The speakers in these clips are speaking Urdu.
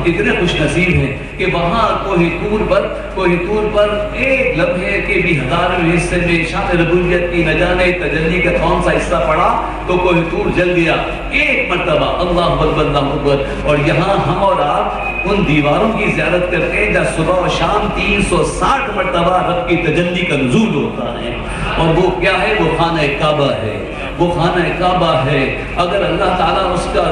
کتنے خوش نصیب ہیں کہ وہاں کوہ طور پر ایک لمحے کے بھی ہزاروں حصے میں شان ربوبیت کی نہ جانے تجلی کا کون سا حصہ پڑا تو کوہ طور جل گیا ایک مرتبہ، اللہ اکبر اللہ اکبر۔ اور یہاں ہم اور آپ ان دیواروں کی زیارت کرتے ہیں جہاں صبح و شام 360 مرتبہ رب کی تجلی کا نزول ہوتا ہے، اور وہ کیا ہے؟ وہ خانہ کعبہ ہے، وہ خانہ کعبہ ہے۔ اگر اللہ تعالیٰ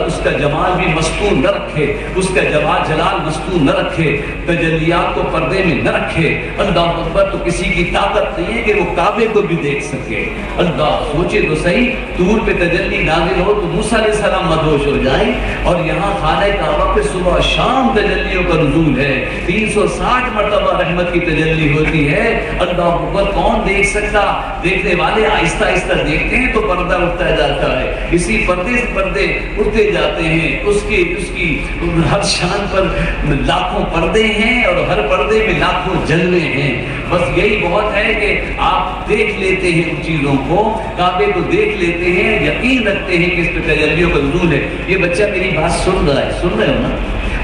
اس کا جمال بھی مستور نہ رکھے، اس کا جلال مستور نہ رکھے، تجلیات کو پردے میں نہ رکھے، اللہ اکبر، تو کسی کی طاقت نہیں ہے کہ وہ کعبے کو بھی دیکھ سکے۔ اللہ، سوچے تو صحیح، طور پہ تجلی نازل ہو تو موسیٰ علیہ السلام مدہوش ہو جائیں، اور یہاں خانہ کعبہ پہ صبح شام تجلیوں کا نزول ہے، 360 مرتبہ رحمت کی تجلی ہوتی ہے۔ اللہ اکبر، کون دیکھ سکتا؟ دیکھنے والے آہستہ آہستہ دیکھتے ہیں تو پردہ اٹھتا جاتا ہے، اسی پردے سے پردے اٹھتے جاتے ہیں، اس کی ہر شان پر لاکھوں پردے ہیں، اور ہر پردے میں لاکھوں جلوے ہیں۔ بس یہی بہت ہے کہ آپ دیکھ لیتے ہیں ان چیزوں کو، کعبے کو دیکھ لیتے ہیں، یقین رکھتے ہیں کہ اس پہ تجلیوں کا نزول ہے۔ یہ بچہ میری بات سن رہا ہے، سن رہے ہو نا؟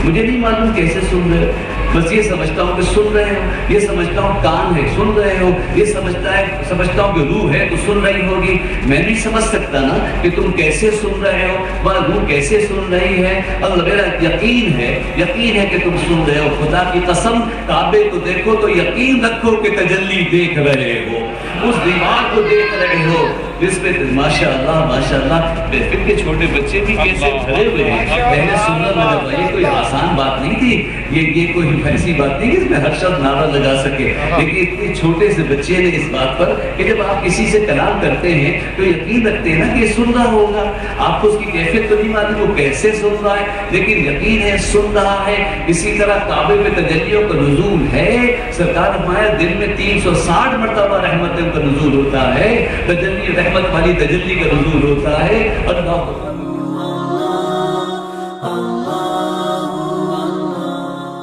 مجھے نہیں معلوم کیسے سن رہے ہو، بس یہ سمجھتا ہوں کہ سن رہے ہو، یہ سمجھتا ہوں کان ہے سن رہے ہو، یہ سمجھتا ہوں کہ روح ہے تو سن رہی ہوگی۔ میں نہیں سمجھ سکتا نا کہ تم کیسے سن رہے ہو، وہ روح کیسے سن رہی ہے۔ اللہ، میرا یقین ہے کہ تم سن رہے ہو۔ خدا کی قسم، کعبے کو دیکھو تو یقین رکھو کہ تجلی دیکھ رہے ہو، اس دیوار کو دیکھ رہے ہو جس پہ ماشاءاللہ محفل کے چھوٹے بچے بھی کیسے کھڑے ہوئے ہیں۔ پہلے سننا لگا، یہ کوئی آسان بات نہیں تھی، یہ کوئی ایسی بات نہیں کہ اس میں ہر شخص نعرہ لگا سکے، لیکن اتنے چھوٹے سے بچے نے اس بات پر کہ جب آپ کسی سے کلام کرتے ہیں تو یقین رکھتے ہیں نا کہ یہ سن رہا ہوگا۔ آپ کو اس کی کیفیت تو نہیں معلوم وہ کیسے سن رہا ہے، لیکن یقین ہے سن رہا ہے۔ اسی طرح کعبے میں تجلیوں کا نزول ہے۔ سرکار فرمایا دن میں 360 مرتبہ رحمتوں کا نزول ہوتا ہے، تجلی رحمت والی تجلی کا نزول ہوتا ہے۔ اللہ